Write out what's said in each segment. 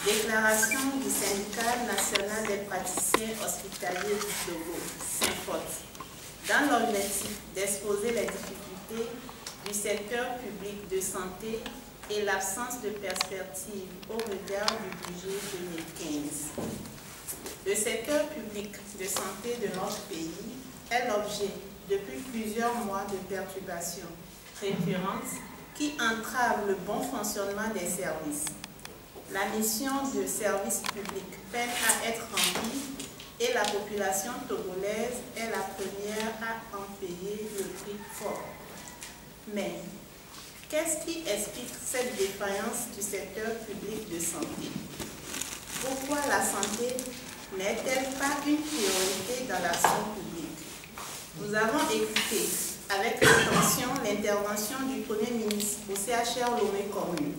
Déclaration du syndicat national des praticiens hospitaliers du Togo, SYNFOT, dans l'objectif d'exposer les difficultés du secteur public de santé et l'absence de perspective au regard du budget 2015. Le secteur public de santé de notre pays est l'objet depuis plusieurs mois de perturbations récurrentes qui entravent le bon fonctionnement des services. La mission de service public peine à être remplie et la population togolaise est la première à en payer le prix fort. Mais qu'est-ce qui explique cette défaillance du secteur public de santé? Pourquoi la santé n'est-elle pas une priorité dans l'action publique? Nous avons écouté avec attention l'intervention du Premier ministre au CHR Lomé Commune.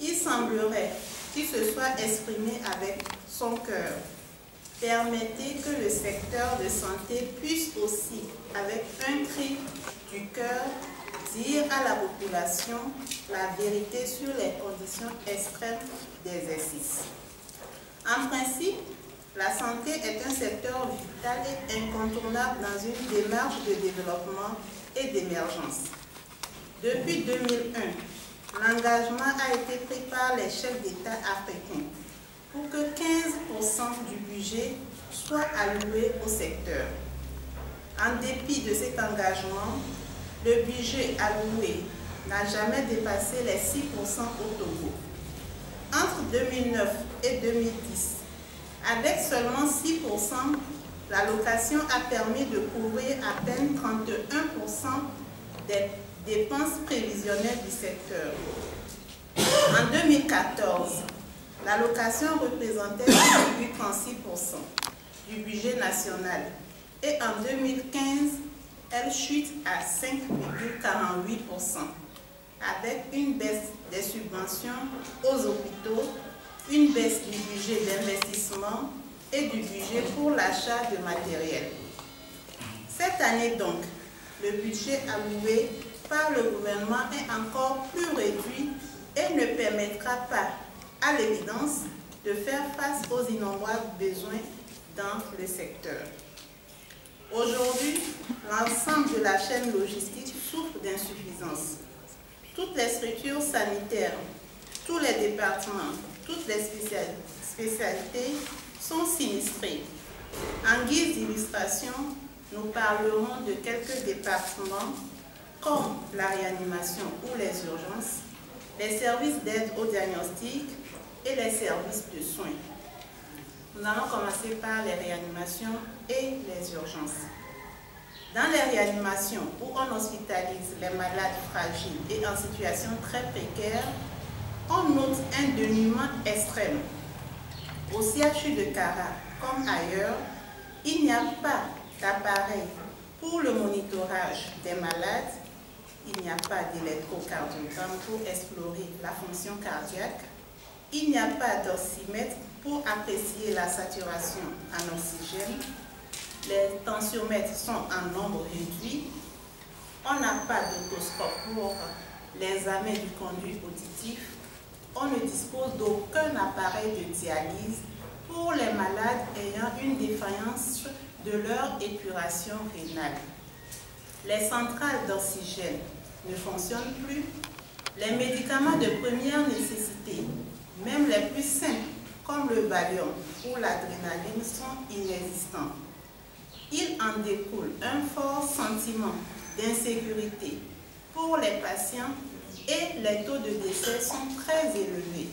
Il semblerait qu'il se soit exprimé avec son cœur. Permettez que le secteur de santé puisse aussi, avec un cri du cœur, dire à la population la vérité sur les conditions extrêmes d'exercice. En principe, la santé est un secteur vital et incontournable dans une démarche de développement et d'émergence. Depuis 2001, l'engagement a été pris par les chefs d'État africains pour que 15% du budget soit alloué au secteur. En dépit de cet engagement, le budget alloué n'a jamais dépassé les 6% au Togo. Entre 2009 et 2010, avec seulement 6%, l'allocation a permis de couvrir à peine 31% des dépenses prévisionnelles du secteur. En 2014, l'allocation représentait 6,36% du budget national et en 2015, elle chute à 5,48%, avec une baisse des subventions aux hôpitaux, une baisse du budget d'investissement et du budget pour l'achat de matériel. Cette année donc, le budget alloué par le gouvernement est encore plus réduit et ne permettra pas, à l'évidence, de faire face aux innombrables besoins dans le secteur. Aujourd'hui, l'ensemble de la chaîne logistique souffre d'insuffisance. Toutes les structures sanitaires, tous les départements, toutes les spécialités sont sinistrées. En guise d'illustration, nous parlerons de quelques départements comme la réanimation ou les urgences, les services d'aide au diagnostic et les services de soins. Nous allons commencer par les réanimations et les urgences. Dans les réanimations où on hospitalise les malades fragiles et en situation très précaire, on note un dénuement extrême. Au CHU de Kara, comme ailleurs, il n'y a pas d'appareil pour le monitorage des malades, il n'y a pas d'électrocardiogramme pour explorer la fonction cardiaque, il n'y a pas d'oxymètre pour apprécier la saturation en oxygène, les tensiomètres sont en nombre réduit, on n'a pas d'autoscope pour l'examen du conduit auditif, on ne dispose d'aucun appareil de dialyse pour les malades ayant une défaillance de leur épuration rénale. Les centrales d'oxygène ne fonctionnent plus. Les médicaments de première nécessité, même les plus simples, comme le Valium ou l'adrénaline, sont inexistants. Il en découle un fort sentiment d'insécurité pour les patients et les taux de décès sont très élevés.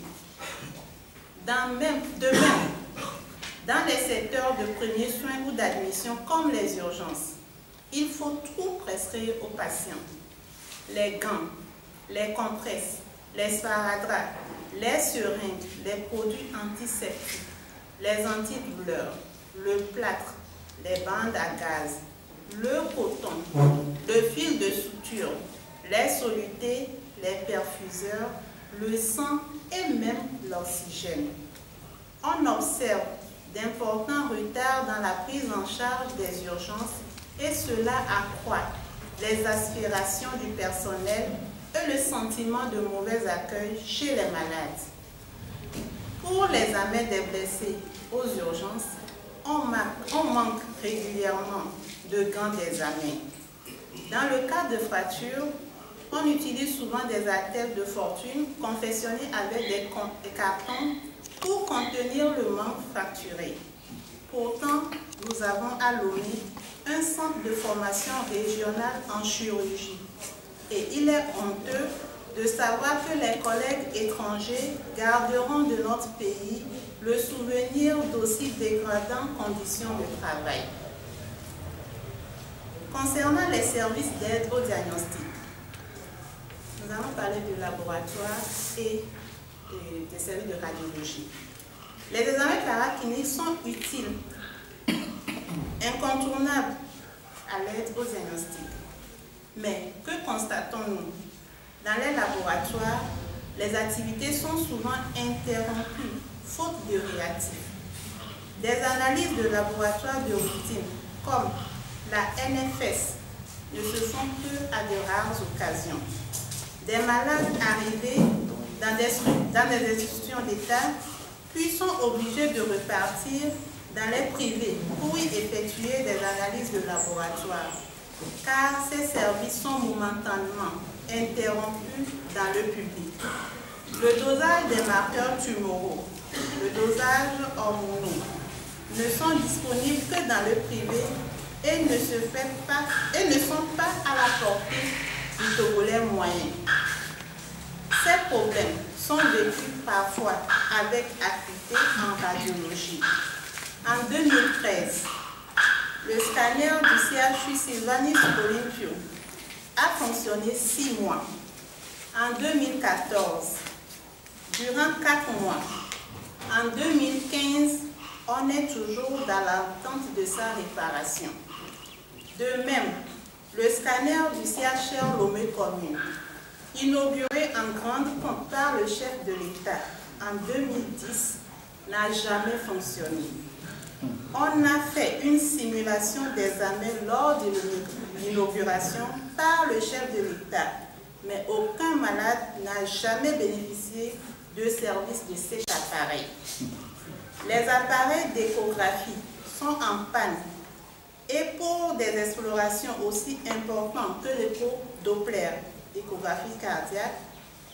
De même, dans les secteurs de premiers soins ou d'admission comme les urgences, il faut tout prescrire aux patients. Les gants, les compresses, les sparadraps, les seringues, les produits antiseptiques, les antidouleurs, le plâtre, les bandes à gaz, le coton, le fil de suture, les solutés, les perfuseurs, le sang et même l'oxygène. On observe d'importants retards dans la prise en charge des urgences et cela accroît les aspirations du personnel et le sentiment de mauvais accueil chez les malades. Pour Pour l'examen des blessés aux urgences, on manque régulièrement de gants d'examen. Dans le cas de fractures, on utilise souvent des attelles de fortune confectionnées avec des cartons pour contenir le membre fracturé. Pourtant, nous avons à Lomé un centre de formation régional en chirurgie. Et il est honteux de savoir que les collègues étrangers garderont de notre pays le souvenir d'aussi dégradants conditions de travail. Concernant les services d'aide au diagnostic, nous allons parler du laboratoire et des services de radiologie. Les examens paracliniques sont utiles, incontournables à l'aide au diagnostic. Mais que constatons-nous? Dans les laboratoires, les activités sont souvent interrompues, faute de réactifs. Des analyses de laboratoire de routine, comme la NFS, ne se font que à de rares occasions. Des malades arrivés dans des institutions d'État, puis sont obligés de repartir dans les privés pour y effectuer des analyses de laboratoire, car ces services sont momentanément interrompus dans le public. Le dosage des marqueurs tumoraux, le dosage hormonaux ne sont disponibles que dans le privé et ne sont pas à la portée du Togolais moyen. Ces problèmes sont vécus parfois avec acuité en radiologie. En 2013, le scanner du CHU Sylvanus Olympio a fonctionné 6 mois. En 2014, durant 4 mois. En 2015, on est toujours dans l'attente de sa réparation. De même, le scanner du CHR Lomé Commune, inauguré en grande pompe par le chef de l'État en 2010, n'a jamais fonctionné. On a fait une simulation d'examen lors de l'inauguration par le chef de l'État, mais aucun malade n'a jamais bénéficié de services de cet appareil. Les appareils d'échographie sont en panne et pour des explorations aussi importantes que l'écho Doppler, échographie cardiaque,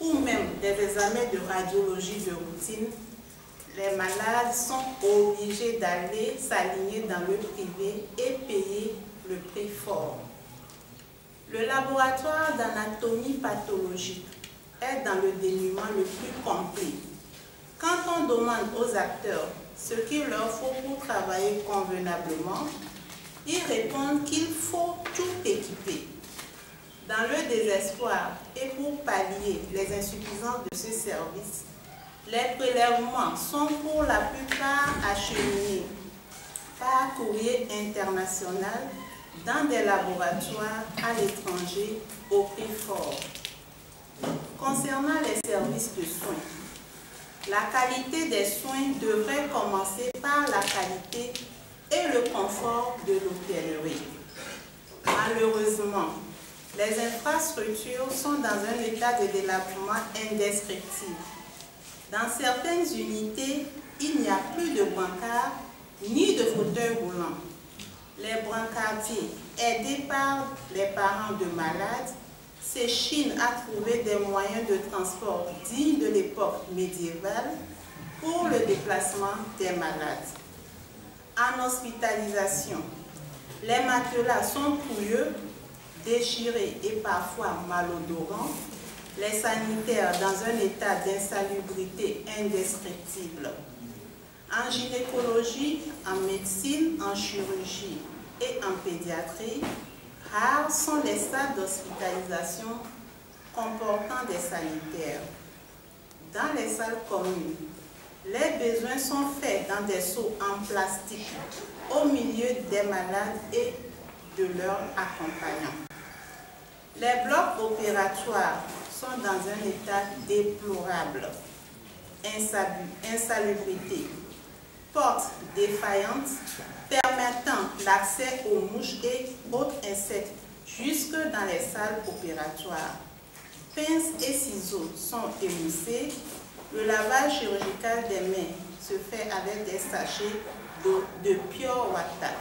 ou même des examens de radiologie de routine, les malades sont obligés d'aller s'aligner dans le privé et payer le prix fort. Le laboratoire d'anatomie pathologique est dans le dénuement le plus complet. Quand on demande aux acteurs ce qu'il leur faut pour travailler convenablement, ils répondent qu'il faut tout équiper. Dans le désespoir et pour pallier les insuffisances de ce service, les prélèvements sont pour la plupart acheminés par courrier international dans des laboratoires à l'étranger au prix fort. Concernant les services de soins, la qualité des soins devrait commencer par la qualité et le confort de l'hôtellerie. Malheureusement, les infrastructures sont dans un état de délabrement indescriptible. Dans certaines unités, il n'y a plus de brancards ni de fauteuils roulants. Les brancardiers, aidés par les parents de malades, s'échinent à trouver des moyens de transport dignes de l'époque médiévale pour le déplacement des malades. En hospitalisation, les matelas sont pouilleux, déchirés et parfois malodorants, les sanitaires dans un état d'insalubrité indescriptible. En gynécologie, en médecine, en chirurgie et en pédiatrie, rares sont les salles d'hospitalisation comportant des sanitaires. Dans les salles communes, les besoins sont faits dans des seaux en plastique au milieu des malades et de leurs accompagnants. Les blocs opératoires sont dans un état déplorable. Insalubrité, portes défaillantes permettant l'accès aux mouches et autres insectes jusque dans les salles opératoires. Pinces et ciseaux sont émoussés, Le lavage chirurgical des mains se fait avec des sachets de pure water,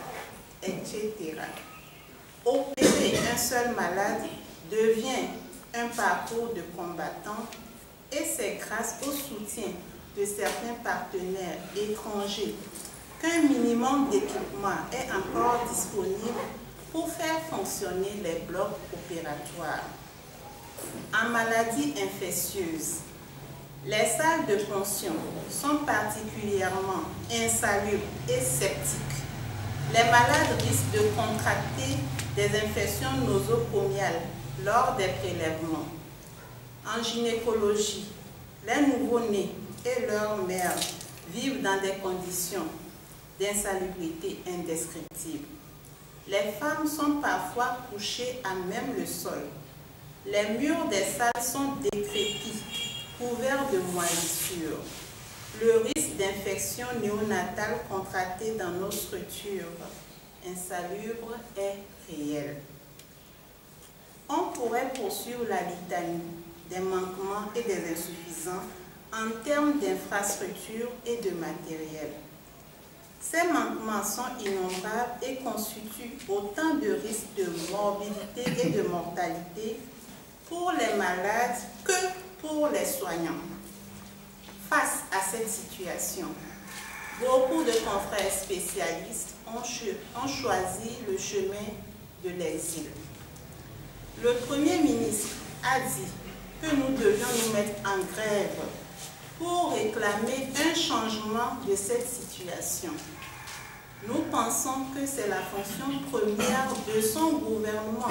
etc. Opérer un seul malade devient un parcours de combattant et c'est grâce au soutien de certains partenaires étrangers qu'un minimum d'équipement est encore disponible pour faire fonctionner les blocs opératoires. En maladies infectieuses, les salles de ponction sont particulièrement insalubres et septiques. Les malades risquent de contracter des infections nosocomiales lors des prélèvements. En gynécologie, les nouveau-nés et leurs mères vivent dans des conditions d'insalubrité indescriptibles. Les femmes sont parfois couchées à même le sol. Les murs des salles sont décrépits, couverts de moisissures. Le risque d'infection néonatale contractée dans nos structures insalubres est réel. On pourrait poursuivre la litanie des manquements et des insuffisances en termes d'infrastructures et de matériel. Ces manquements sont innombrables et constituent autant de risques de morbidité et de mortalité pour les malades que pour les soignants. Face à cette situation, beaucoup de confrères spécialistes ont choisi le chemin de l'exil. Le Premier ministre a dit que nous devions nous mettre en grève pour réclamer un changement de cette situation. Nous pensons que c'est la fonction première de son gouvernement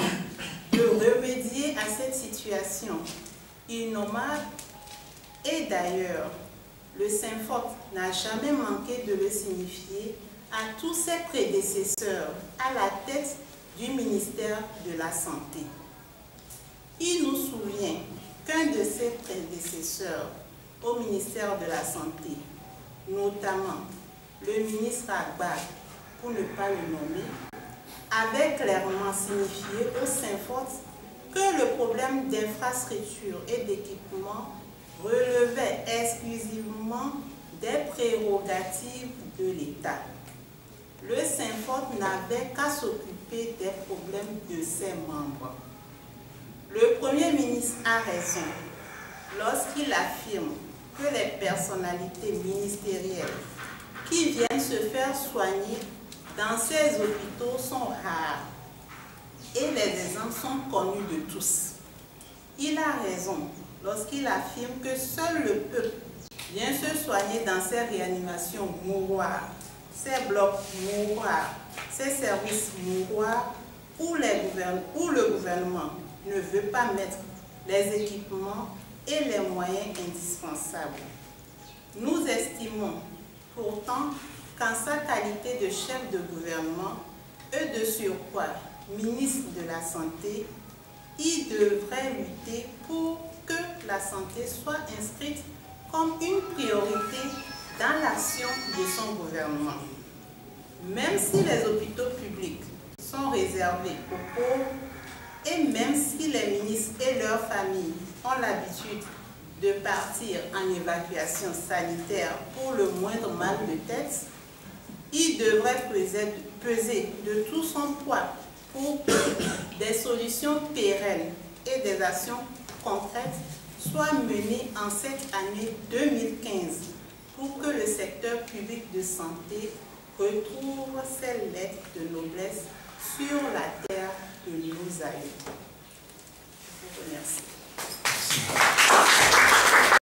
de remédier à cette situation innommable. Et d'ailleurs, le SYNFOT n'a jamais manqué de le signifier à tous ses prédécesseurs à la tête du ministère de la Santé. Il nous souvient qu'un de ses prédécesseurs au ministère de la Santé, notamment le ministre Agbar, pour ne pas le nommer, avait clairement signifié au SYNFOT que le problème d'infrastructure et d'équipement relevait exclusivement des prérogatives de l'État. Le SYNFOT n'avait qu'à s'occuper des problèmes de ses membres. Le Premier ministre a raison lorsqu'il affirme que les personnalités ministérielles qui viennent se faire soigner dans ces hôpitaux sont rares et les exemples sont connus de tous. Il a raison lorsqu'il affirme que seul le peuple vient se soigner dans ces réanimations mouroirs, ces blocs mouroirs, ces services mouroirs où le gouvernement ne veut pas mettre les équipements et les moyens indispensables. Nous estimons pourtant qu'en sa qualité de chef de gouvernement et de surcroît ministre de la Santé, il devrait lutter pour que la santé soit inscrite comme une priorité dans l'action de son gouvernement. Même si les hôpitaux publics sont réservés aux pauvres et même si les ministres et leurs familles ont l'habitude de partir en évacuation sanitaire pour le moindre mal de tête, il devrait peser de tout son poids pour que des solutions pérennes et des actions concrètes soient menées en cette année 2015 pour que le secteur public de santé retrouve ses lettres de noblesse sur la terre de nos aïeux.